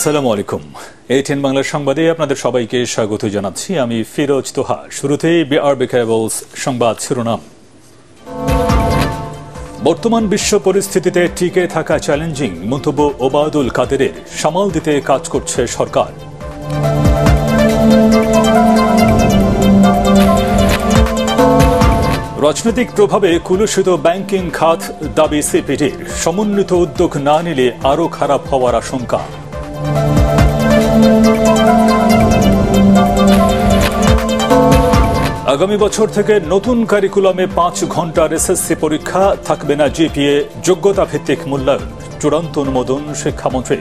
আসসালামু আলাইকুম। এটিএন বাংলার সংবাদে আপনাদের সবাইকে স্বাগত জানাচ্ছি। আমি ফিরোজ তোহা। শুরুতেই বিআরবি কেবলস সংবাদ শিরোনাম। বর্তমান বিশ্ব পরিস্থিতিতে টিকে থাকা চ্যালেঞ্জিং, মন্তব্য ওবায়দুল কাদেরের। সামাল দিতে কাজ করছে সরকার। রাজনৈতিক প্রভাবে কুলুষিত ব্যাংকিং খাত, দাবি সিপিডির। সমন্বিত উদ্যোগ না নিলে আরও খারাপ হওয়ার আশঙ্কা। আগামী বছর থেকে নতুন কারিকুলামে 5 ঘন্টার এসএসসি পরীক্ষা, থাকবে না জিপিএ, যোগ্যতা ভিত্তিক মূল্যায়ন। চূড়ান্ত অনুমোদন শিক্ষামন্ত্রী।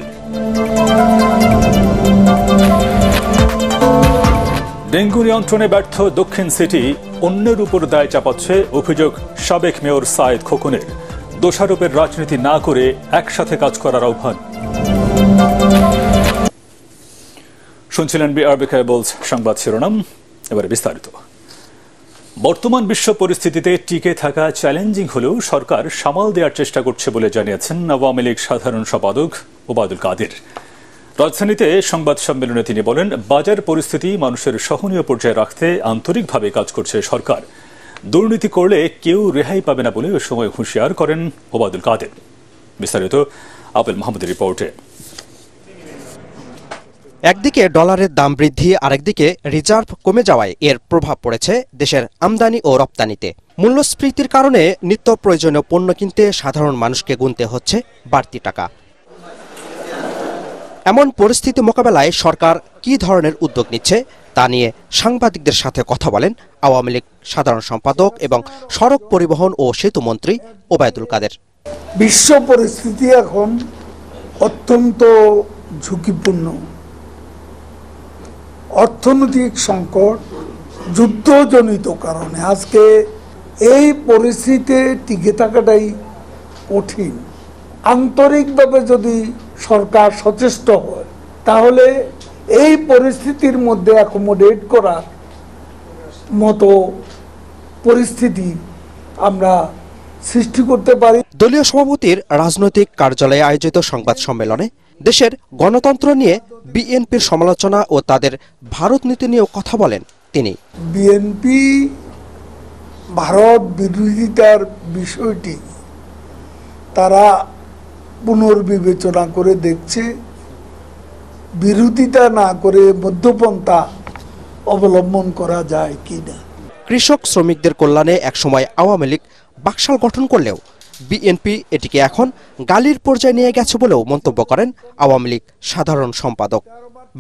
ডেঙ্গু নিয়ন্ত্রণে ব্যর্থ দক্ষিণ সিটি, অন্যের উপর দায় চাপাচ্ছে অভিযোগ সাবেক মেয়র সায়েদ খোকনের। দোষারোপের রাজনীতি না করে একসাথে কাজ করার আহ্বান। শুনছিলেন বিআরবি কেবলস সংবাদ শিরোনাম। এবারে বিস্তারিত। বর্তমান বিশ্ব পরিস্থিতিতে টিকে থাকা চ্যালেঞ্জিং হলেও সরকার সামাল দেওয়ার চেষ্টা করছে বলে জানিয়েছেন আওয়ামী লীগ সাধারণ সম্পাদক ওবায়দুল কাদের। রাজধানীতে সংবাদ সম্মেলনে তিনি বলেন, বাজার পরিস্থিতি মানুষের সহনীয় পর্যায়ে রাখতে আন্তরিকভাবে কাজ করছে সরকার। দুর্নীতি করলে কেউ রেহাই পাবে না বলে ওই সময় হুঁশিয়ার করেন ওবায়দুল কাদের। বিস্তারিত আপেল মাহমুদের রিপোর্টে। একদিকে ডলারের দাম বৃদ্ধি, আরেকদিকে রিজার্ভ কমে যাওয়ায় এর প্রভাব পড়েছে দেশের আমদানি ও রপ্তানিতে। মূল্যস্ফীতির কারণে নিত্য প্রয়োজনীয় পণ্য কিনতে সাধারণ মানুষকে গুনতে হচ্ছে বাড়তি টাকা। এমন পরিস্থিতি মোকাবেলায় সরকার কী ধরনের উদ্যোগ নিচ্ছে তা নিয়ে সাংবাদিকদের সাথে কথা বলেন আওয়ামী লীগ সাধারণ সম্পাদক এবং সড়ক পরিবহন ও সেতু মন্ত্রী ওবায়দুল কাদের। বিশ্ব পরিস্থিতি এখন অত্যন্ত ঝুঁকিপূর্ণ। অর্থনৈতিক সংকট, যুদ্ধজনিত কারণে আজকে এই পরিস্থিতিতে টিকে থাকাটাই কঠিন। আন্তরিকভাবে যদি সরকার সচেষ্ট হয় তাহলে এই পরিস্থিতির মধ্যে অ্যাকোমোডেট করার মতো পরিস্থিতি আমরা সৃষ্টি করতে পারি। দলীয় সভাপতির রাজনৈতিক কার্যালয়ে আয়োজিত সংবাদ সম্মেলনে দেশের গণতন্ত্র নিয়ে বিএনপির সমালোচনা ও তাদের ভারত নীতি নিয়েও কথা বলেন তিনি। বিএনপি ভারত বিরোধিতার বিষয়টি তারা পুনর্বিবেচনা করে দেখছে, বিরোধিতা না করে মধ্যপন্থা অবলম্বন করা যায় কিনা। কৃষক শ্রমিকদের কল্যাণে একসময় আওয়ামী লীগ বাকশাল গঠন করলেও বিএনপি এটিকে এখন গালির পর্যায়ে নিয়ে গেছে বলেও মন্তব্য করেন আওয়ামী লীগ সাধারণ সম্পাদক।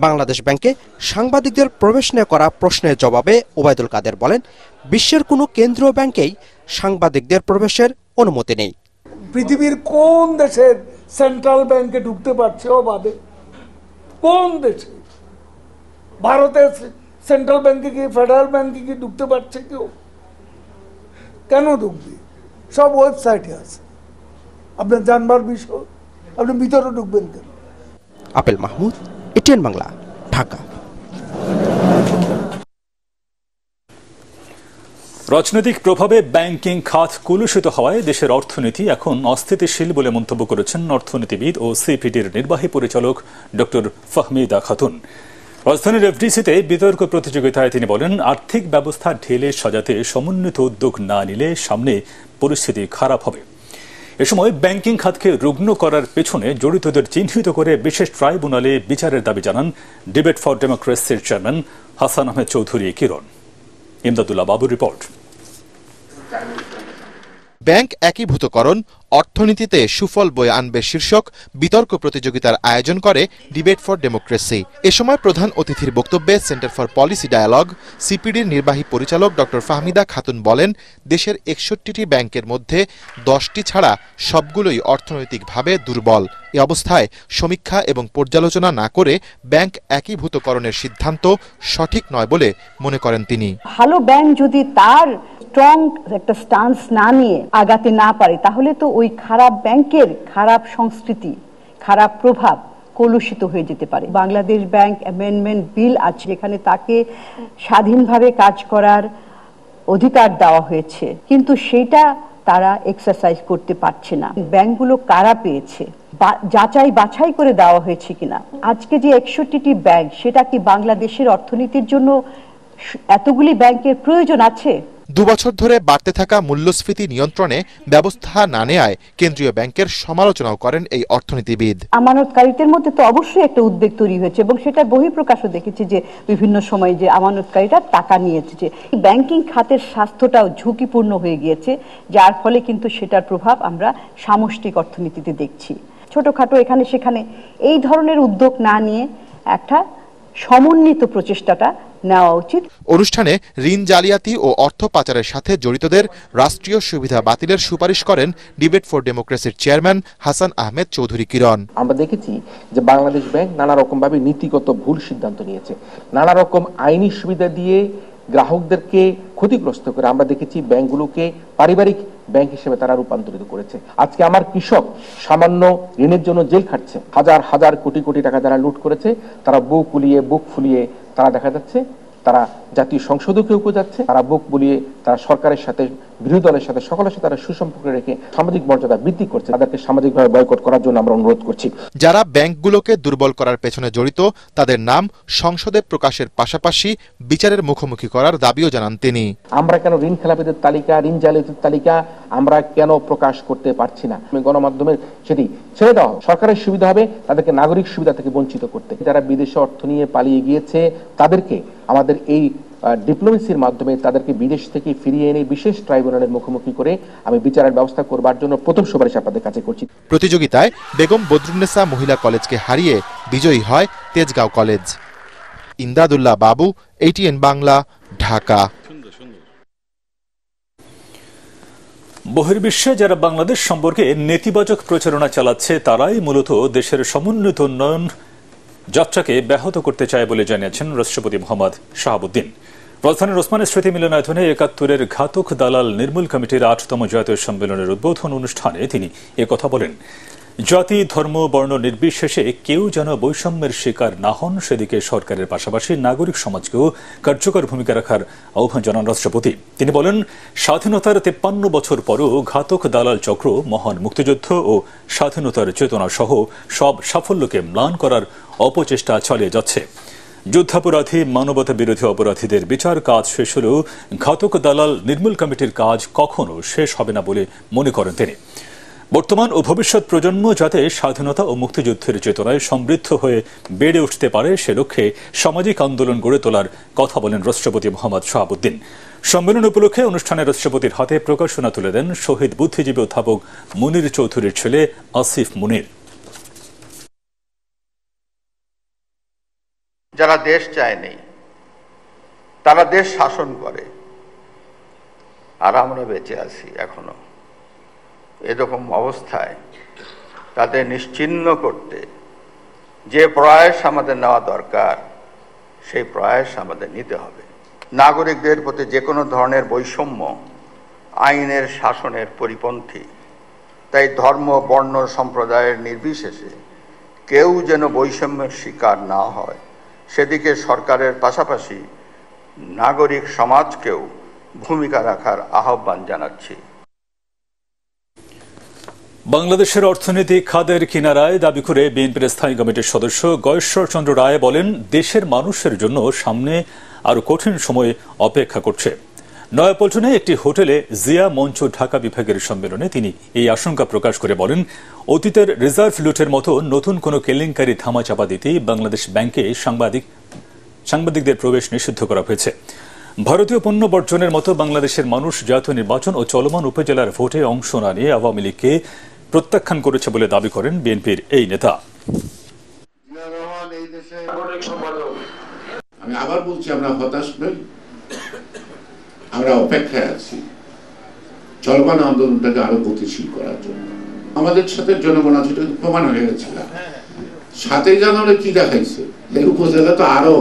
বাংলাদেশ ব্যাংকে সাংবাদিকদের প্রবেশ নিয়ে করা প্রশ্নের জবাবে ওবায়দুল কাদের বলেন, বিশ্বের কোনো কেন্দ্রীয় ব্যাংকেই সাংবাদিকদের প্রবেশের অনুমতি নেই। পৃথিবীর কোন দেশের সেন্ট্রাল ব্যাংকে ঢুকতে পারছে অবাধে? কোন দেশে? ভারতের সেন্ট্রাল ব্যাংকে কি, ফেডারেল ব্যাংকে কি ঢুকতে পারছে কেউ? কেন ঢুকবে? সব ওয়েবসাইটে আছে, আপনার জানবার বিষয়। আপনি ভিতরে ঢুকবেন কেন? Apple Mahmud, ATN Bangla, Dhaka. রাজনৈতিক প্রভাবে ব্যাংকিং খাত কুলুষিত হওয়ায় দেশের অর্থনীতি এখন অস্থিতিশীল বলে মন্তব্য করেছেন অর্থনীতিবিদ ও সিপিডির নির্বাহী পরিচালক ডক্টর ফাহমিদা খাতুন। রাজধানীর এফডিসিতে বিতর্ক প্রতিযোগিতায় তিনি বলেন, আর্থিক ব্যবস্থা ঢেলে সাজাতে সমন্বিত উদ্যোগ না নিলে সামনে পরিস্থিতি খারাপ হবে। এ সময় ব্যাংকিং খাতকে রুগ্ন করার পেছনে জড়িতদের চিহ্নিত করে বিশেষ ট্রাইব্যুনালে বিচারের দাবি জানান ডিবেট ফর ডেমোক্রেসির চেয়ারম্যান হাসান আহমেদ চৌধুরী কিরণ। ইমদাদুল্লাহ বাবুর রিপোর্ট। ব্যাংক একীভূতকরণ অর্থনীতিতে সুফল বয়ে আনবে শীর্ষক বিতর্ক প্রতিযোগিতার আয়োজন করে ডিবেট ফর ডেমোক্রেসি। এ সময় প্রধান অতিথির বক্তব্যে সেন্টার ফর পলিসি ডায়ালগ সিপিডির নির্বাহী পরিচালক ডক্টর ফাহমিদা খাতুন বলেন, দেশের 61টি ব্যাংকের মধ্যে 10টি ছাড়া সবগুলোই অর্থনৈতিকভাবে দুর্বল। এ অবস্থায় সমীক্ষা এবং পর্যালোচনা না করে ব্যাংক একীভূতকরণের সিদ্ধান্ত সঠিক নয় বলে মনে করেন তিনি। ভালো ব্যাংক যদি তার স্ট্রং একটা স্টান্স না নিয়ে আগাতে না পারে, তাহলে তো ওই খারাপ ব্যাংকের খারাপ সংস্কৃতি, খারাপ প্রভাব কলুষিত হয়ে যেতে পারে। বাংলাদেশ ব্যাংক অ্যামেন্ডমেন্ট বিল আছে, যেখানে তাকে স্বাধীনভাবে কাজ করার অধিকার দেওয়া হয়েছে, কিন্তু সেটা তারা এক্সারসাইজ করতে পারছে না। ব্যাংকগুলো কারা পেয়েছে? যাচাই বাছাই করে দেওয়া হয়েছে কিনা। আজকে যে 61টি ব্যাংক, সেটা কি বাংলাদেশের অর্থনীতির জন্য এতগুলি ব্যাংকের প্রয়োজন আছে? 2 বছর ধরে বাড়তে থাকা মূল্যস্ফীতি নিয়ন্ত্রণে ব্যবস্থা না নেয়ায় কেন্দ্রীয় ব্যাংকের সমালোচনাও করেন এই অর্থনীতিবিদ। আমানতকারীদের মধ্যে তো অবশ্যই একটা উদ্বেগ তৈরি হয়েছে এবং সেটার বহিঃপ্রকাশও দেখেছি যে বিভিন্ন সময় যে আমানতকারীরা টাকা নিয়েছে, যে ব্যাংকিং খাতের স্বাস্থ্যটাও ঝুঁকিপূর্ণ হয়ে গিয়েছে, যার ফলে কিন্তু সেটার প্রভাব আমরা সামষ্টিক অর্থনীতিতে দেখছি। ছোটখাটো এখানে সেখানে এই ধরনের উদ্যোগ না নিয়ে একটা সমন্বিত প্রচেষ্টাটা নেওয়া উচিত। অনুষ্ঠানে ঋণ জালিয়াতি ও অর্থ পাচারের সাথে জড়িতদের রাষ্ট্রীয় সুবিধা বাতিলের সুপারিশ করেন ডিবেট ফর ডেমোক্রেসির চেয়ারম্যান হাসান আহমেদ চৌধুরী কিরণ। আমরা দেখেছি যে বাংলাদেশ ব্যাংক নানা রকম ভাবে নীতিগত ভুল সিদ্ধান্ত নিয়েছে, নানা রকম আইনি সুবিধা দিয়ে গ্রাহকদেরকে ক্ষতিগ্রস্ত করে আমরা দেখেছি ব্যাংকগুলোকে পারিবারিক ব্যাংক হিসেবে তারা রূপান্তরিত করেছে। আজকে আমার কৃষক সামান্য ঋণের জন্য জেল খাটছে, হাজার হাজার কোটি কোটি টাকা যারা লুট করেছে তারা বুক ফুলিয়ে তারা দেখা যাচ্ছে তারা জাতীয় সংসদে কেউ যাচ্ছে, তারা বুক বুলিয়ে তারা সরকারের সাথে, বিরোধী দলের সাথে, সকলের সাথে তারা সুসম্পর্ক রেখে সামাজিক মর্যাদা বৃদ্ধি করছে। তাদেরকে সামাজিকভাবে বয়কট করার জন্য আমরা অনুরোধ করছি। যারা ব্যাংকগুলোকে দুর্বল করার পেছনে জড়িত তাদের নাম সংসদে প্রকাশের পাশাপাশি বিচারের মুখোমুখি করার দাবিও জানান তিনি। আমরা কেন ঋণ খেলাপিদের তালিকা, ঋণ জালিয়াতির তালিকা আমরা কেন প্রকাশ করতে পারছি না? গণমাধ্যমের সেটি ছেড়ে দেওয়া, সরকারের সুবিধা হবে তাদেরকে নাগরিক সুবিধা থেকে বঞ্চিত করতে। যারা বিদেশে অর্থ নিয়ে পালিয়ে গিয়েছে তাদেরকে আমাদের এই ডিপ্লোমেসির মাধ্যমে তাদেরকে বিদেশ থেকে ফিরিয়ে এনে বিশেষ ট্রাইব্যুনালের মুখোমুখি করে আমি বিচারের ব্যবস্থা করবার জন্য প্রথম সুপারিশ আপনাদের কাছে করছি। প্রতিযোগিতায় বেগম বদরুন্নেসা মহিলা কলেজকে হারিয়ে বিজয়ী হয় তেজগাঁও কলেজ। ইমদাদুল্লাহ বাবু, ATN বাংলা, ঢাকা। বহির্বিশ্বে যারা বাংলাদেশ সম্পর্কে নেতিবাচক প্রচারণা চালাচ্ছে তারাই মূলত দেশের সমন্বিত উন্নয়ন যাত্রাকে ব্যাহত করতে চায় বলে জানিয়েছেন রাষ্ট্রপতি মোহাম্মদ শাহাবুদ্দিন। রাজধানীর ওসমানী স্মৃতি মিলনায়তনে ৭১-এর ঘাতক দালাল নির্মূল কমিটির ৮তম জাতীয় সম্মেলনের উদ্বোধন অনুষ্ঠানে তিনি একথা বলেন। জাতি, ধর্ম, বর্ণ নির্বিশেষে কেউ যেন বৈষম্যের শিকার না হন সেদিকে সরকারের পাশাপাশি নাগরিক সমাজকেও কার্যকর ভূমিকা রাখার আহ্বান জানান রাষ্ট্রপতি। তিনি বলেন, স্বাধীনতার ৫৩ বছর পরও ঘাতক দালাল চক্র মহান মুক্তিযুদ্ধ ও স্বাধীনতার চেতনা সহ সব সাফল্যকে ম্লান করার অপচেষ্টা চালিয়ে যাচ্ছে। যুদ্ধাপরাধী, মানবতা বিরোধী অপরাধীদের বিচার কাজ শেষ হলেও ঘাতক দালাল নির্মূল কমিটির কাজ কখনো শেষ হবে না বলে মনে করেন তিনি। বর্তমান ও ভবিষ্যৎ প্রজন্ম যাতে স্বাধীনতা ও মুক্তিযুদ্ধের চেতনায় সমৃদ্ধ হয়ে বেড়ে উঠতে পারে সে লক্ষ্যে সামাজিক আন্দোলন গড়ে তোলার কথা বলেন রাষ্ট্রপতি মোহাম্মদ শাহাবুদ্দিন। সম্মেলন উপলক্ষে অনুষ্ঠানে রাষ্ট্রপতির হাতে প্রকাশনা তুলে দেন শহীদ বুদ্ধিজীবী অধ্যাপক মুনির চৌধুরীর ছেলে আসিফ মুনির। যারা দেশ চায়নি তারা দেশ শাসন করে, আর আমরা বেঁচে আছি এখনো। এরকম অবস্থায় তাদের নিশ্চিহ্ন করতে যে প্রয়াস আমাদের নেওয়া দরকার সেই প্রয়াস আমাদের নিতে হবে। নাগরিকদের প্রতি যে কোনো ধরনের বৈষম্য আইনের শাসনের পরিপন্থী। তাই ধর্ম, বর্ণ, সম্প্রদায়ের নির্বিশেষে কেউ যেন বৈষম্যের শিকার না হয় সেদিকে সরকারের পাশাপাশি নাগরিক সমাজকেও ভূমিকা রাখার আহ্বান জানাচ্ছি। বাংলাদেশের অর্থনীতি খাদের কিনারায় দাবি করে বিএনপির স্থায়ী কমিটির সদস্য গয়েশ্বর চন্দ্র রায় বলেন, দেশের মানুষের জন্য সামনে আরো কঠিন সময় অপেক্ষা করছে। নয়াপল্টনে একটি হোটেলে জিয়া মঞ্চ ঢাকা বিভাগের সম্মেলনে তিনি এই আশঙ্কা প্রকাশ করে বলেন, অতীতের রিজার্ভ লুটের মতো নতুন কোনো কেলেঙ্কারি ধামাচাপা দিতেই বাংলাদেশ ব্যাংকে সাংবাদিকদের প্রবেশ নিষিদ্ধ করা হয়েছে। ভারতীয় পণ্য বর্জনের মতো বাংলাদেশের মানুষ জাতীয় নির্বাচন ও চলমান উপজেলার ভোটে অংশ না নিয়ে আওয়ামী লীগকে প্রত্যাখ্যান করেছে বলে দাবি করেন বিএনপির এই নেতা। আমি আবার বলছি, আমরা হতাশ নই, আমরা অপেক্ষায় আছি চলমান আন্দোলনটাকে আরো গতিশীল করার জন্য। আমাদের সাথে জনগণ আছে, এটা প্রমাণ হয়ে গেছিল। ৭ই জানুয়ারি কি দেখাইছে, এই উপজেলা তো আরো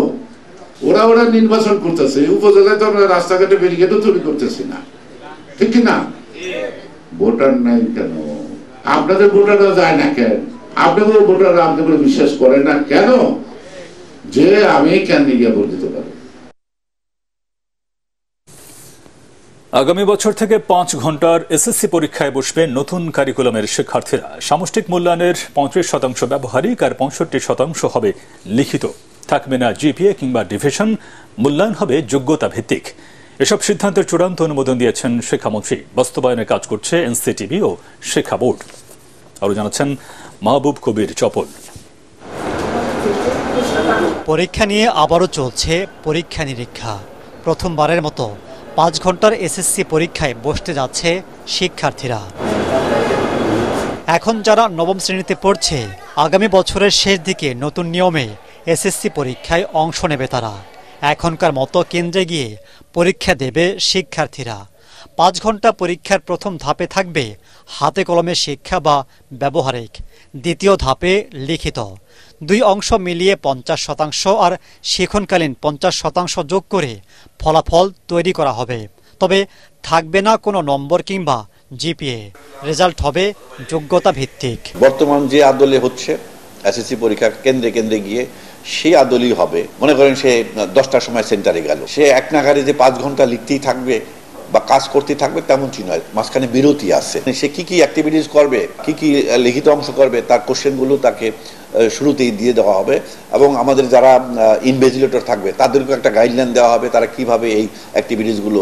ওরা নির্বাচন করতেছে, এই উপজেলায় তো আমরা রাস্তাঘাটে ব্যারিকেডও তৈরি করতেছি না, ঠিক না? ভোটার নাই কেন? আপনাদের ভোটাররা যায় না কেন? আপনাদের ভোটাররা আপনাদের বিশ্বাস করে না কেন যে আমি কেন গিয়ে ভোট দিতে পারি? আগামী বছর থেকে 5 ঘন্টার এসএসসি পরীক্ষায় বসবে নতুন কারিকুলামের শিক্ষার্থীরা। সামষ্টিক মূল্যায়নের 35% ব্যবহারিক আর 65% হবে লিখিত। থাকবে না জিপিএ কিংবা ডিভিশন, মূল্যায়ন হবে যোগ্যতা ভিত্তিক। এসব সিদ্ধান্তের চূড়ান্ত অনুমোদন দিয়েছেন শিক্ষামন্ত্রী। বাস্তবায়নে কাজ করছে এনসিটিবি ও শিক্ষা বোর্ড। আরও জানাচ্ছেন মাহবুব কবির চপল। পরীক্ষা নিয়ে আবারও চলছে পরীক্ষা নিরীক্ষা। প্রথমবারের মতো 5 ঘন্টার এসএসসি পরীক্ষায় বসতে যাচ্ছে শিক্ষার্থীরা। এখন যারা নবম শ্রেণীতে পড়ছে, আগামী বছরের শেষ দিকে নতুন নিয়মে এসএসসি পরীক্ষায় অংশ নেবে তারা। এখনকার মতো কেন্দ্রে গিয়ে পরীক্ষা দেবে শিক্ষার্থীরা। 5 ঘন্টা পরীক্ষার প্রথম ধাপে থাকবে হাতে কলমে শিক্ষা বা ব্যবহারিক, দ্বিতীয় ধাপে লিখিত। 2 অংশ মিলিয়ে 50% আর শিক্ষণকালীন 50% যোগ করে ফলাফল তৈরি করা হবে। তবে থাকবে না কোনো নম্বর কিংবা জিপিএ, রেজাল্ট হবে যোগ্যতা ভিত্তিক। বর্তমান যে আদলে হচ্ছে এসএসসি পরীক্ষা কেন্দ্রে কেন্দ্রে গিয়ে সেই আদলই হবে। মনে করেন সে 10টার সময় সেন্টারে গেল, সে এক নাগারে যে 5 ঘন্টা লিখতেই থাকবে বা কাজ করতে থাকবে তেমনটি নয়, মাঝখানে বিরতি আছে। সে কি কি অ্যাক্টিভিটিস করবে, কি কি লিখিত অংশ করবে, তার কোশ্চেনগুলো তাকে শুরুতেই দিয়ে দেওয়া হবে এবং আমাদের যারা ইনভিজিলেটর থাকবে তাদেরকে একটা গাইডলাইন দেওয়া হবে তারা কিভাবে এই অ্যাক্টিভিটিসগুলো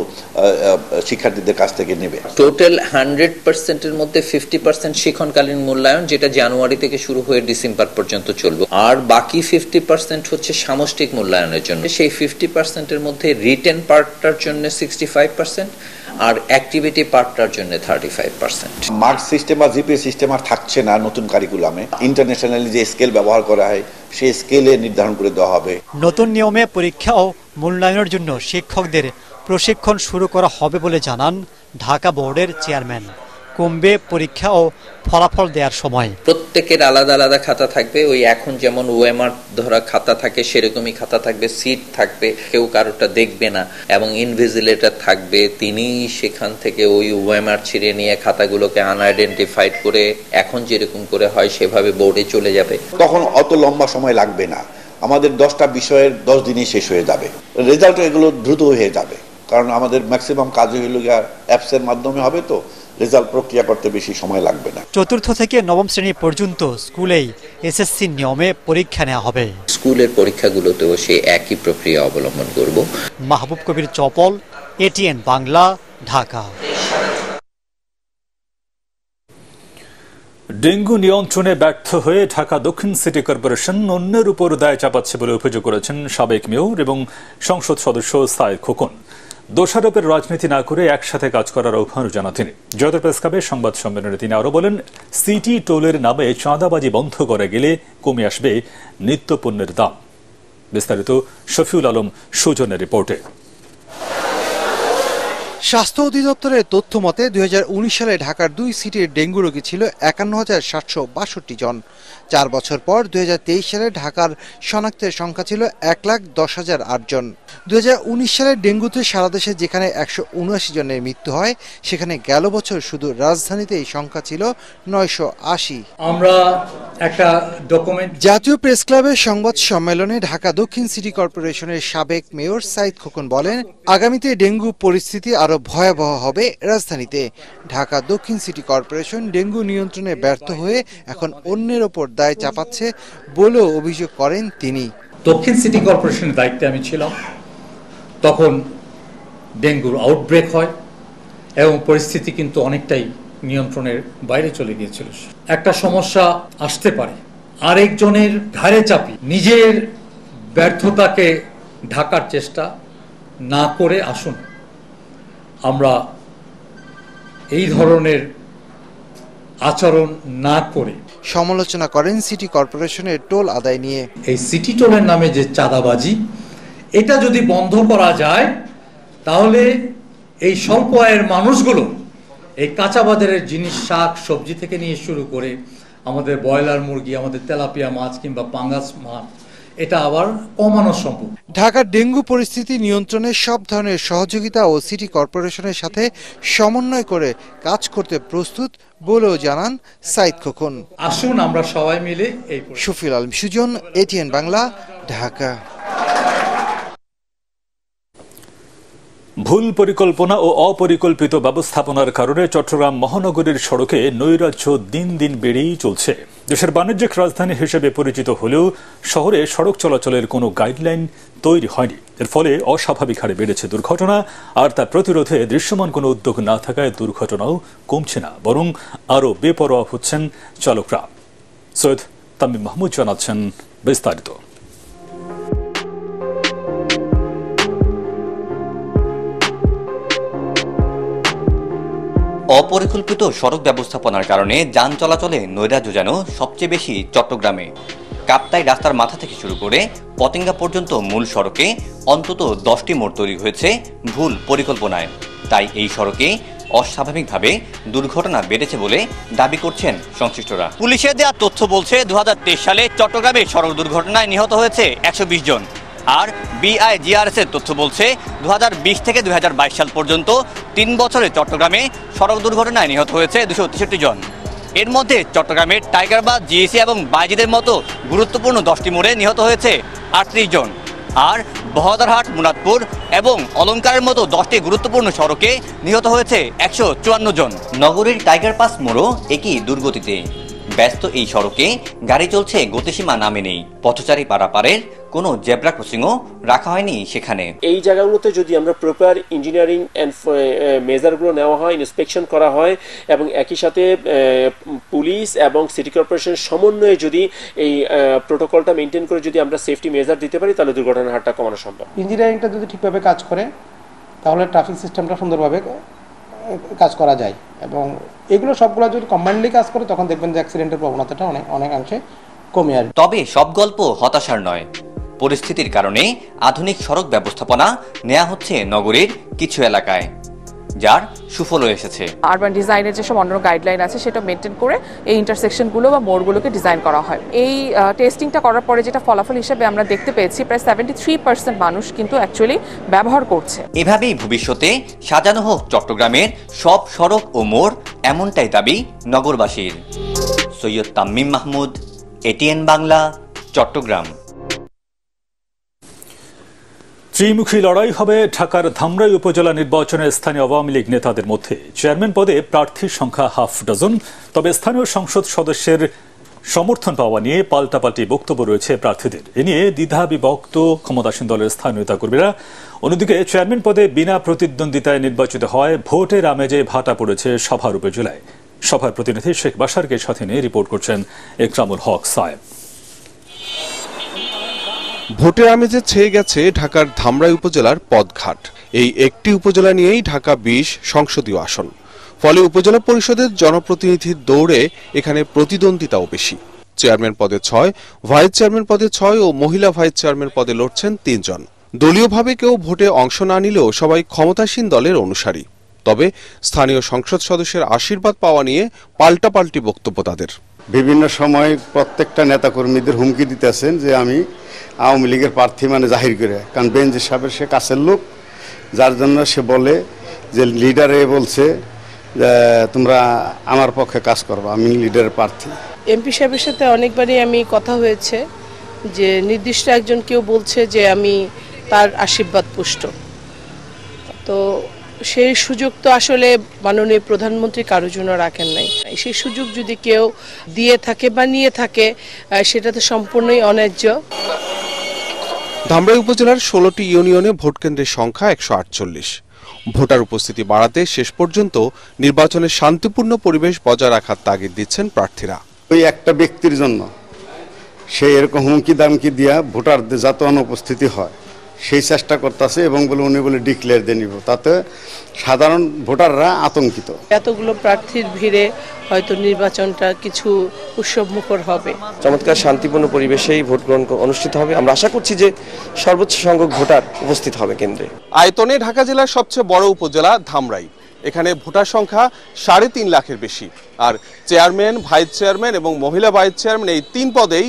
শিক্ষার্থীদের কাছ থেকে নেবে। টোটাল 100%-এর মধ্যে 50% শিক্ষণকালীন মূল্যায়ন, যেটা জানুয়ারি থেকে শুরু হয়ে ডিসেম্বর পর্যন্ত চলবে। আর বাকি 50% হচ্ছে সামষ্টিক মূল্যায়নের জন্য। সেই 50%-এর মধ্যে রিটেন পার্টটার জন্য 65% আর অ্যাক্টিভিটি পার্টটার জন্য 35%। মার্ক সিস্টেম বা জিপিএ সিস্টেম আর থাকছে না নতুন কারিকুলামে। ইন্টারন্যাশনালি যে স্কেল ব্যবহার করা হয় সেই স্কেলে নির্ধারণ করে দেওয়া হবে। নতুন নিয়মে পরীক্ষা ও মূল্যায়নের জন্য শিক্ষকদের প্রশিক্ষণ শুরু করা হবে বলে জানান ঢাকা বোর্ডের চেয়ারম্যান। কমবে পরীক্ষা ও ফলাফল দেওয়ার সময়। প্রত্যেকের আলাদা আলাদা খাতা থাকবে। ওই এখন যেমন ওএমআর ধরা খাতা থাকে সেরকমই খাতা থাকবে, সিট থাকবে, কেউ কারোটা দেখবে না এবং ইনভিজিলেটর থাকবে। তিনি সেখান থেকে ওই ওএমআর ছিঁড়ে নিয়ে খাতাগুলোকে আনআইডেন্টিফাইড করে এখন যেরকম করে হয় সেভাবে বোর্ডে চলে যাবে। তখন অত লম্বা সময় লাগবে না, আমাদের 10টা বিষয়ের 10 দিনই শেষ হয়ে যাবে। রেজাল্ট এগুলো দ্রুত হয়ে যাবে, কারণ আমাদের ম্যাক্সিমাম কাজই হলো অ্যাপসের মাধ্যমে হবে, তো রেজাল্ট প্রক্রিয়া করতে বেশি সময় লাগবে না। 4র্থ থেকে নবম শ্রেণী পর্যন্ত স্কুলেই এসএসসি নিয়মে পরীক্ষা নেওয়া হবে। স্কুলের পরীক্ষাগুলোতেও সে একই প্রক্রিয়া অবলম্বন করব। মাহবুব কবির চপল, এটিএন বাংলা, ঢাকা। ডেঙ্গু নিয়ন্ত্রণে ব্যর্থ হয়ে ঢাকা দক্ষিণ সিটি কর্পোরেশন অন্যের উপর দায় চাপাচ্ছে বলে অভিযোগ করেছেন সাবেক মেয়র এবং সংসদ সদস্য সাইদ খোকন। দোষারোপের রাজনীতি না করে একসাথে কাজ করার আহ্বান জানান তিনি। জয়দেব প্রেস ক্লাবে সংবাদ সম্মেলনে তিনি আরও বলেন, সিটি টোলের নামে চাঁদাবাজি বন্ধ করে গেলে কমে আসবে নিত্যপণ্যের দাম। বিস্তারিত শফিউল আলম সুজনের রিপোর্টে। স্বাস্থ্য অধিদপ্তরের তথ্য মতে 2019 সালে ঢাকার 2 সিটির ডেঙ্গু রোগী ছিল 51,762 জন। 4 বছর পর 2023 সালে ঢাকার শনাক্তের সংখ্যা ছিল 1,10,008 জন। 2019 সালে ডেঙ্গুতে সারা দেশে যেখানে 179 জনের মৃত্যু হয়, সেখানে গেল বছর শুধু রাজধানীতে এই সংখ্যা ছিল 980। আমরা একটা ডকুমেন্ট জাতীয় প্রেস ক্লাবের সংবাদ সম্মেলনে ঢাকা দক্ষিণ সিটি কর্পোরেশনের সাবেক মেয়র সাইদ খোকন বলেন, আগামীতে ডেঙ্গু পরিস্থিতি আরো ভয়াবহ হবে রাজধানীতে। ঢাকা দক্ষিণ সিটি কর্পোরেশন ডেঙ্গু নিয়ন্ত্রণে ব্যর্থ হয়ে এখন অন্যের ওপর দায় চাপাচ্ছে বলেও অভিযোগ করেন তিনি। দক্ষিণ সিটি কর্পোরেশনের দায়িত্বে আমি ছিলাম, তখন ডেঙ্গুর আউটব্রেক হয় এবং পরিস্থিতি কিন্তু অনেকটাই নিয়ন্ত্রণের বাইরে চলে গিয়েছিল। একটা সমস্যা আসতে পারে, আরেকজনের ঘাড়ে চাপি নিজের ব্যর্থতাকে ঢাকার চেষ্টা না করে আসুন আমরা এই ধরনের আচরণ না করে। সমালোচনা করেন সিটি কর্পোরেশনের টোল আদায় নিয়ে। এই সিটি টোলের নামে যে চাঁদাবাজি, এটা যদি বন্ধ করা যায় তাহলে এই স্বল্প আয়ের মানুষগুলো এই কাঁচা বাজারের জিনিস, শাক সবজি থেকে নিয়ে শুরু করে আমাদের ব্রয়লার মুরগি, আমাদের তেলাপিয়া মাছ কিংবা পাঙ্গাস মাছ, এটা আবার কমানো সম্ভব। ঢাকার ডেঙ্গু পরিস্থিতি নিয়ন্ত্রণে সব ধরনের সহযোগিতা ও সিটি কর্পোরেশনের সাথে সমন্বয় করে কাজ করতে প্রস্তুত বলেও জানান সাইদ খোকন। আসুন আমরা সবাই মিলে এই। শফিউল আলম সুজন, এটিএন বাংলা, ঢাকা। ভুল পরিকল্পনা ও অপরিকল্পিত ব্যবস্থাপনার কারণে চট্টগ্রাম মহানগরীর সড়কে নৈরাজ্য দিন দিন বেড়েই চলছে। দেশের বাণিজ্যিক রাজধানী হিসেবে পরিচিত হলেও শহরে সড়ক চলাচলের কোনো গাইডলাইন তৈরি হয়নি। এর ফলে অস্বাভাবিক হারে বেড়েছে দুর্ঘটনা, আর তা প্রতিরোধে দৃশ্যমান কোনো উদ্যোগ না থাকায় দুর্ঘটনাও কমছে না, বরং আরও বেপরোয়া হচ্ছেন চালকরা। সৈয়দ তামিম মাহমুদ জানাচ্ছেন বিস্তারিত। অপরিকল্পিত সড়ক ব্যবস্থাপনার কারণে যান চলাচলে নৈরাজ্য যেন সবচেয়ে বেশি চট্টগ্রামে। কাপ্তাই রাস্তার মাথা থেকে শুরু করে পতেঙ্গা পর্যন্ত মূল সড়কে অন্তত 10টি মোড় তৈরি হয়েছে ভুল পরিকল্পনায়। তাই এই সড়কে অস্বাভাবিকভাবে দুর্ঘটনা বেড়েছে বলে দাবি করছেন সংশ্লিষ্টরা। পুলিশের দেওয়া তথ্য বলছে 2023 সালে চট্টগ্রামে সড়ক দুর্ঘটনায় নিহত হয়েছে 120 জন। আর BIGRS এর তথ্য বলছে 2020 থেকে 2022 সাল পর্যন্ত 3 বছরে চট্টগ্রামে সড়ক দুর্ঘটনায় নিহত হয়েছে 263 জন। এর মধ্যে চট্টগ্রামের টাইগারবাদ, GEC এবং বাইজিদের মতো গুরুত্বপূর্ণ 10টি মোড়ে নিহত হয়েছে 38 জন। আর বহদ্দারহাট, মুরাদপুর এবং অলঙ্কারের মতো 10টি গুরুত্বপূর্ণ সড়কে নিহত হয়েছে 154 জন। নগরীর টাইগার পাস মোড়ও একই দুর্গতিতে। ব্যস্ত এই সড়কে গাড়ি চলছে গতিসীমা না মেনেই। পথচারী পারাপারের কোনো জেব্রা ক্রসিংও রাখা হয়নি সেখানে। এই জায়গাগুলোতে যদি আমরা প্রপার ইঞ্জিনিয়ারিং অ্যান্ড মেজারগুলো নেওয়া হয়, ইন্সপেকশন করা হয় এবং একই সাথে পুলিশ এবং সিটি কর্পোরেশনের সমন্বয়ে যদি এই প্রোটোকলটা মেনটেন করে যদি আমরা সেফটি মেজার দিতে পারি, তাহলে দুর্ঘটনার হারটা কমানো সম্ভব। ইঞ্জিনিয়ারিংটা যদি ঠিকভাবে কাজ করে তাহলে ট্রাফিক সিস্টেমটা সুন্দরভাবে কাজ করা যায়, এবং এগুলো সবগুলো যদি কম্বাইন্ডলি কাজ করে তখন দেখবেন যে অ্যাক্সিডেন্টের প্রবণতাটা অনেকাংশে কমে আসবে। তবে সব গল্প হতাশার নয়। পরিস্থিতির কারণে আধুনিক সড়ক ব্যবস্থাপনা নেওয়া হচ্ছে নগরীর কিছু এলাকায়, যার সুফলও এসেছে। আরবান ডিজাইনের যেসব অন্য গাইডলাইন আছে সেটা মেনটেন করে এই ইন্টারসেকশনগুলো বা মোড়গুলোকে ডিজাইন করা হয়। এই টেস্টিংটা করার পরে যেটা ফলাফল হিসেবে আমরা দেখতে পেয়েছি, প্রায় 73% মানুষ কিন্তু অ্যাকচুয়ালি ব্যবহার করছে। এভাবেই ভবিষ্যতে সাজানো হোক চট্টগ্রামের সব সড়ক ও মোড়, এমনটাই দাবি নগরবাসীর। সৈয়দ তামিম মাহমুদ, ATN বাংলা, চট্টগ্রাম। ত্রিমুখী লড়াই হবে ঢাকার ধামরাই উপজেলা নির্বাচনে স্থানীয় আওয়ামী লীগ নেতাদের মধ্যে। চেয়ারম্যান পদে প্রার্থীর সংখ্যা হাফ ডজন, তবে স্থানীয় সংসদ সদস্যের সমর্থন পাওয়া নিয়ে পাল্টাপাল্টি বক্তব্য রয়েছে প্রার্থীদের। এ নিয়ে দ্বিধা বিভক্ত ক্ষমতাসীন দলের স্থানীয় নেতাকর্মীরা। অন্যদিকে চেয়ারম্যান পদে বিনা প্রতিদ্বন্দ্বিতায় নির্বাচিত হয় ভোটের আমেজে ভাটা পড়েছে সাভার উপজেলায়। সভার প্রতিনিধি শেখ বাশারকে সাথে নিয়ে রিপোর্ট করছেন একরামুল হক সায়েব। ভোটের আমেজে ছেয়ে গেছে ঢাকার ধামরাই উপজেলার পদঘাট। এই একটি উপজেলা নিয়েই ঢাকা 20 সংসদীয় আসন, ফলে উপজেলা পরিষদের জনপ্রতিনিধির দৌড়ে এখানে প্রতিদ্বন্দ্বিতাও বেশি। চেয়ারম্যান পদে 6, ভাইস চেয়ারম্যান পদে 6 ও মহিলা ভাইস চেয়ারম্যান পদে লড়ছেন 3 জন। দলীয়ভাবে কেউ ভোটে অংশ না নিলেও সবাই ক্ষমতাসীন দলের অনুসারী। তবে স্থানীয় সংসদ সদস্যের আশীর্বাদ পাওয়া নিয়ে পাল্টাপাল্টি বক্তব্য তাদের। বিভিন্ন সময় প্রত্যেকটা নেতাকর্মীদের হুমকি দিতেছেন যে আমি আওয়ামী লীগের প্রার্থী মানে জাহির করে, কারণ বেঞ্জির সাহেবের সে কাছের লোক, যার জন্য সে বলে যে লিডারে বলছে তোমরা আমার পক্ষে কাজ করবো, আমি লিডারের প্রার্থী। এমপি সাহেবের সাথে অনেকবারই আমি কথা হয়েছে যে নির্দিষ্ট একজন কেউ বলছে যে আমি তার আশীর্বাদ পুষ্ট, তো সেই সুযোগ তো আসলে মাননীয় প্রধানমন্ত্রী কারোর জন্য রাখেন নাই। সেই সুযোগ যদি কেউ দিয়ে থাকে বা নিয়ে থাকে সেটা তো সম্পূর্ণই অন্যায্য। ধামরাই উপজেলার 16টি ইউনিয়নে ভোটকেন্দ্রের সংখ্যা 148। ভোটার উপস্থিতি বাড়াতে শেষ পর্যন্ত নির্বাচনের শান্তিপূর্ণ পরিবেশ বজায় রাখার তাগিদ দিচ্ছেন প্রার্থীরা। ওই একটা ব্যক্তির জন্য সে এরকম হুমকি দামকি দিয়া ভোটারদের যাতে অনুপস্থিতি হয় সেই চেষ্টা করতেছে, এবং উনি বলে ডিক্লেয়ার দিয়ে নিব, তাতে সাধারণ ভোটাররা আতঙ্কিত। এতগুলো প্রার্থীর ভিড়ে হয়তো নির্বাচনটা কিছু উৎসবমুখর হবে। চমৎকার শান্তিপূর্ণ পরিবেশেই ভোট গ্রহণ অনুষ্ঠিত হবে। আমরা আশা করছি যে সর্বোচ্চ সংখ্যক ভোটার উপস্থিত হবে কেন্দ্রে। আয়তনে ঢাকা জেলার সবচেয়ে বড় উপজেলা ধামরাই। এখানে ভোটার সংখ্যা 3.5 লাখের বেশি। আর চেয়ারম্যান, ভাইস চেয়ারম্যান এবং মহিলা ভাইস চেয়ারম্যান এই 3 পদেই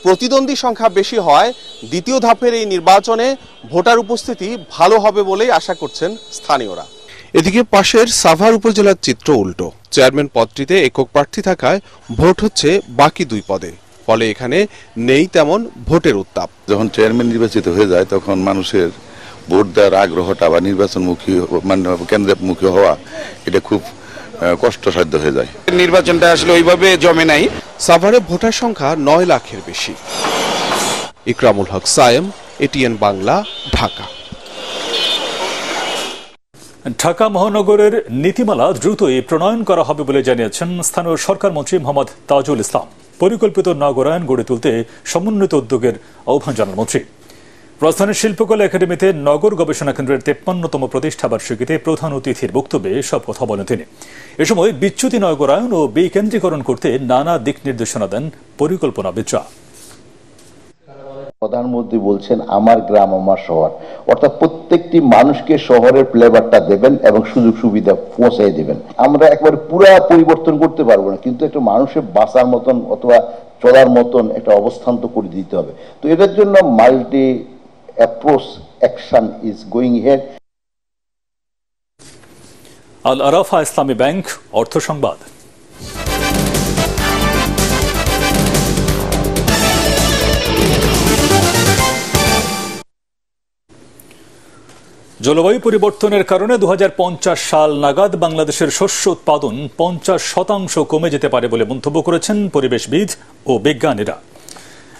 প্রতিদ্বন্দ্বী সংখ্যা বেশি হওয়ায় দ্বিতীয় ধাপের এই নির্বাচনে ভোটার উপস্থিতি ভালো হবে বলেই আশা করছেন স্থানীয়রা। এদিকে পাশের সাভার উপজেলার চিত্র উল্টো। চেয়ারম্যান পদটিতে একক প্রার্থী থাকায় ভোট হচ্ছে বাকি 2 পদে, ফলে এখানে নেই তেমন ভোটের উত্তাপ। যখন চেয়ারম্যান নির্বাচিত হয়ে যায় তখন মানুষের ভোট দেওয়ার আগ্রহটা বা নির্বাচনমুখী মানে কেন্দ্রমুখী হওয়া এটা খুব কষ্টসাধ্য হয়ে যায়। নির্বাচনটা আসলে ওইভাবে জমে নাই। সাভারে ভোটার সংখ্যা 9 লাখের বেশি। ইকরামুল হক সায়েম, এটিএন বাংলা, ঢাকা। ঢাকা মহানগরের নীতিমালা দ্রুতই প্রণয়ন করা হবে বলে জানিয়েছেন স্থানীয় সরকার মন্ত্রী মোহাম্মদ তাজুল ইসলাম। পরিকল্পিত নগরায়ন গড়ে তুলতে সমন্বিত উদ্যোগের আহ্বান জানান মন্ত্রী। রাজধানীর শিল্পকলা একাডেমিতে নগর গবেষণা কেন্দ্রের 53তম প্রতিষ্ঠা বার্ষিকীতে প্রধান অতিথির বক্তব্যে সব কথা বলেন তিনি। এ সময় বিচ্যুতি নগরায়ন ও বিকেন্দ্রীকরণ করতে নানা দিক নির্দেশনা দেন পরিকল্পনাবিদরা। প্রধানমন্ত্রী বলছেন আমার গ্রাম আমার শহর, অর্থাৎ প্রত্যেকটি মানুষকে শহরের ফ্লেভারটা দেবেন এবং সুযোগ সুবিধা পৌঁছাই দেবেন। আমরা একবার পুরা পরিবর্তন করতে পারবো না, কিন্তু একটা মানুষের বাঁচার মতন অথবা চলার মতন একটা অবস্থান তো করে দিতে হবে। তো এটার জন্য multi approach action is going head. Al Arafah Islami bank অর্থ সংবাদ। জলবায়ু পরিবর্তনের কারণে 2050 সাল নাগাদ বাংলাদেশের শস্য উৎপাদন 50% কমে যেতে পারে বলে মন্তব্য করেছেন পরিবেশবিদ ও বিজ্ঞানীরা।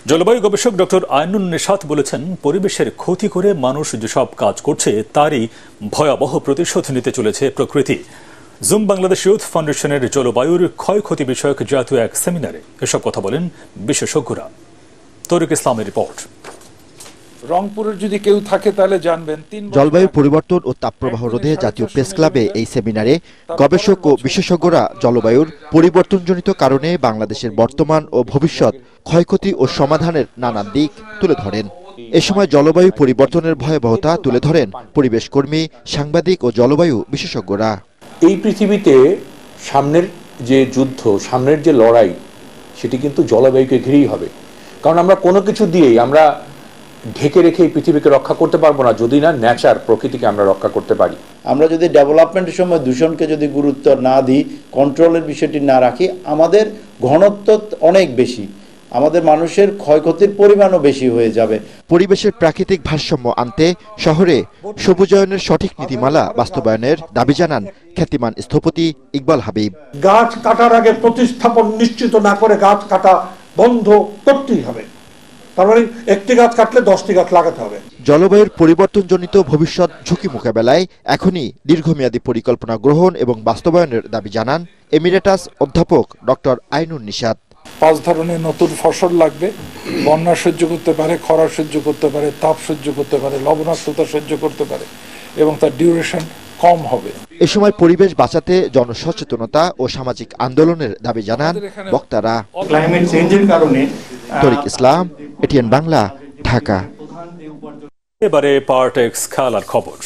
জলবায়ু গবেষক ডক্টর আইনুন নিশাত বলেছেন, পরিবেশের ক্ষতি করে মানুষ যেসব কাজ করছে তারই ভয়াবহ প্রতিশোধ নিতে চলেছে প্রকৃতি। জুম বাংলাদেশ ইউথ ফাউন্ডেশনের জলবায়ুর ক্ষয়ক্ষতি বিষয়ক জাতীয় এক সেমিনারে এসব কথা বলেন বিশেষজ্ঞরা। তরিক ইসলামের রিপোর্ট। রংপুরের যদি কেউ থাকে তাহলে জানবেন, জলবায়ু পরিবর্তন ও তাপপ্রবাহ রোধে জাতীয় প্রেস ক্লাবে এই সেমিনারে গবেষক ও বিশেষজ্ঞরা জলবায়ুর পরিবর্তনজনিত কারণে বাংলাদেশের বর্তমান ও ভবিষ্যৎ ক্ষয়ক্ষতি ও সমাধানের নানান দিক তুলে ধরেন। এ সময় জলবায়ু পরিবর্তনের ভয়াবহতা তুলে ধরেন পরিবেশ কর্মী, সাংবাদিক ও জলবায়ু বিশেষজ্ঞরা। এই পৃথিবীতে সামনের যে যুদ্ধ, সামনের যে লড়াই, সেটি কিন্তু জলবায়ুকে ঘিরেই হবে। কারণ আমরা কোনো কিছু দিয়েই আমরা ঢেকে রেখে এই পৃথিবীকে রক্ষা করতে পারবো না, যদি না ন্যাচার প্রকৃতিকে আমরা রক্ষা করতে পারি। আমরা যদি ডেভেলপমেন্টের সময় দূষণকে যদি গুরুত্ব না দিই, কন্ট্রোলের বিষয়টি না রাখি, আমাদের ঘনত্ব অনেক বেশি, আমাদের মানুষের ক্ষয়ক্ষতির পরিমাণও বেশি হয়ে যাবে। পরিবেশের প্রাকৃতিক ভারসাম্য আনতে শহরে সবুজায়নের সঠিক নীতিমালা বাস্তবায়নের দাবি জানান খ্যাতিমান স্থপতি ইকবাল হাবিব। গাছ কাটার আগে প্রতিস্থাপন নিশ্চিত না করে গাছ কাটা বন্ধ করতেই হবে। তার মানে একটি গাছ কাটলে 10টি গাছ লাগাতে হবে। জলবায়ুর পরিবর্তনজনিত ভবিষ্যৎ ঝুঁকি মোকাবেলায় এখনই দীর্ঘমেয়াদী পরিকল্পনা গ্রহণ এবং বাস্তবায়নের দাবি জানান এমিরেটাস অধ্যাপক ডক্টর আইনুন নিশাত। 5 ধরনের নতুন ফসল লাগবে। বন্যা সহ্য করতে পারে, খরা সহ্য করতে পারে, তাপ সহ্য করতে পারে, লবণাক্ততা সহ্য করতে পারে এবং তার ডিউরেশন কম হবে। এ সময় পরিবেশ বাঁচাতে জনসচেতনতা ও সামাজিক আন্দোলনের দাবি জানান বক্তারা। ক্লাইমেট চেঞ্জের কারণে তরিক ইসলাম, এটিএন বাংলা, ঢাকা। এবারে পার্টেক্স খেলার খবর।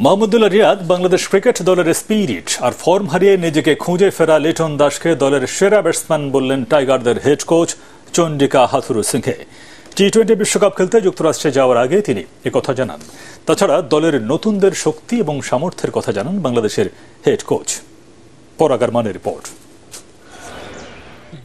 মাহমুদুল্লাহ রিয়াদ বাংলাদেশ ক্রিকেট দলের স্পিরিট আর ফর্ম হারিয়ে নিজেকে খুঁজে ফেরা লিটন দাসকে দলের সেরা ব্যাটসম্যান বললেন টাইগারদের হেড কোচ চন্ডিকা হাথুরু সিংহে। টি-20 বিশ্বকাপ খেলতে যুক্তরাষ্ট্রে যাওয়ার আগে তিনি একথা জানান। তাছাড়া দলের নতুনদের শক্তি এবং সামর্থ্যের কথা জানান বাংলাদেশের হেড কোচ। পরাগার মানের রিপোর্ট।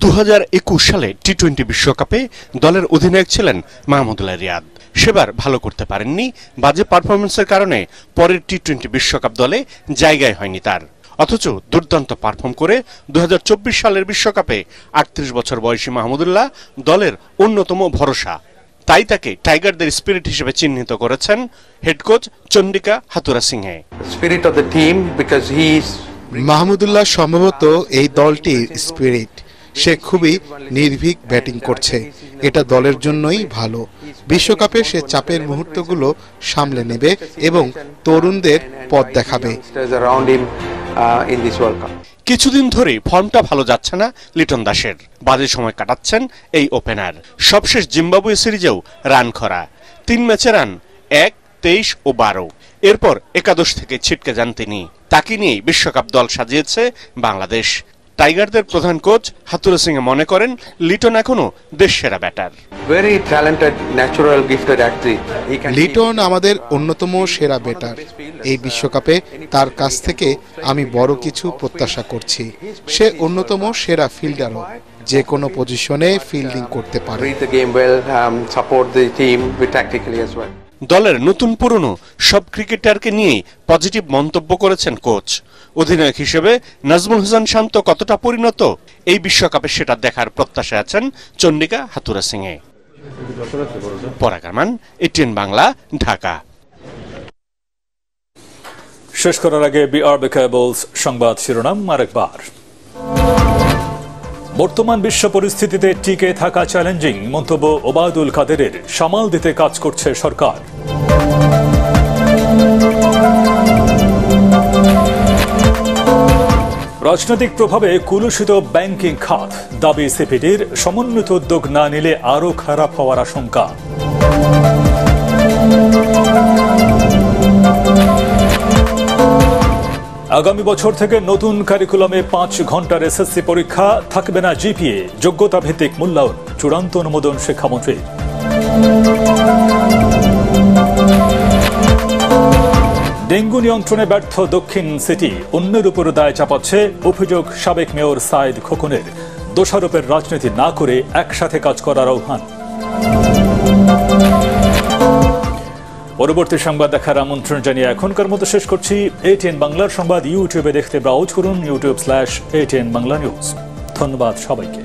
2021 সালে টি-20 বিশ্বকাপে দলের অধিনায়ক ছিলেন মাহমুদুল্লাহ রিয়াদ। সেবার ভালো করতে পারেননি, বাজে পারফরমেন্সের কারণে পরের টি-20 বিশ্বকাপ দলে জায়গায় হয়নি তার। অথচ দুর্দান্ত পারফর্ম করে 2024 সালের বিশ্বকাপে 38 বছর বয়সী মাহমুদুল্লাহ দলের অন্যতম ভরসা। তাই তাকে টাইগারদের স্পিরিট হিসেবে চিহ্নিত করেছেন head coach Chandika Hathurusingha. Spirit of the team because he is Mahmudullah সম্ভবত এই দলটির স্পিরিট। সে খুবই নির্ভীক ব্যাটিং করছে, এটা দলের জন্যই ভালো। বিশ্বকাপে সে চাপের মুহূর্তগুলো সামলে নেবে এবং তরুণদের পথ দেখাবে। কিছুদিন ধরে ফর্মটা ভালো যাচ্ছে না লিটন দাসের, বাজে সময় কাটাচ্ছেন এই ওপেনার। সবশেষ জিম্বাবুয়ে সিরিজেও রান খরা, 3 ম্যাচে রান 1, 23 ও 12। এরপর একাদশ থেকে ছিটকে যান তিনি। তাকে নিয়েই বিশ্বকাপ দল সাজিয়েছে বাংলাদেশ। টাইগারদের প্রধান কোচ হাতুরা সিং মনে করেন লিটন এখনো দেশ সেরা batter. Very talented, natural, gifted athlete. Liton আমাদের অন্যতম সেরা ব্যাটার। এই বিশ্বকাপে তার কাছ থেকে আমি বড় কিছু প্রত্যাশা করছি। সে অন্যতম সেরা ফিল্ডারও, যে কোনো পজিশনে ফিল্ডিং করতে পারে। Read the game well, support the team tactically as well. দলের নতুন পুরনো সব ক্রিকেটারকে নিয়ে পজিটিভ মন্তব্য করেছেন কোচ। অধিনায়ক হিসেবে নাজমুল হোসেন শান্ত কতটা পরিণত এই বিশ্বকাপে সেটা দেখার প্রত্যাশা আছেন চন্ডিকা হাতুরা সিং এ। পরাগ আরমান, ATN বাংলা, ঢাকা। শেষ করার আগে বিআরবি কেবলস সংবাদ শিরোনাম আরেকবার। বর্তমান বিশ্ব পরিস্থিতিতে টিকে থাকা চ্যালেঞ্জিং, মন্তব্য ওবায়দুল কাদেরের। সামাল দিতে কাজ করছে সরকার। রাজনৈতিক প্রভাবে কুলুষিত ব্যাংকিং খাত, দাবি সিপিডির। সমন্বিত উদ্যোগ না নিলে আরও খারাপ হওয়ার আশঙ্কা। আগামী বছর থেকে নতুন কারিকুলামে 5 ঘন্টার এসএসসি পরীক্ষা, থাকবে না জিপিএ, যোগ্যতা ভিত্তিক মূল্যায়ন। চূড়ান্ত অনুমোদন শিক্ষামন্ত্রীর। ডেঙ্গু নিয়ন্ত্রণে ব্যর্থ দক্ষিণ সিটি, অন্যের উপর দায় চাপাচ্ছে। অভিযোগ সাবেক মেয়র সাইদ খোকনের। দোষারোপের রাজনীতি না করে একসাথে কাজ করার আহ্বান। পরবর্তী সংবাদ দেখার আমন্ত্রণ জানিয়ে এখনকার মতো শেষ করছি। ATN বাংলার সংবাদ ইউটিউবে দেখতে ব্রাউজ করুন youtube.com/ATN বাংলা নিউজ। ধন্যবাদ সবাইকে।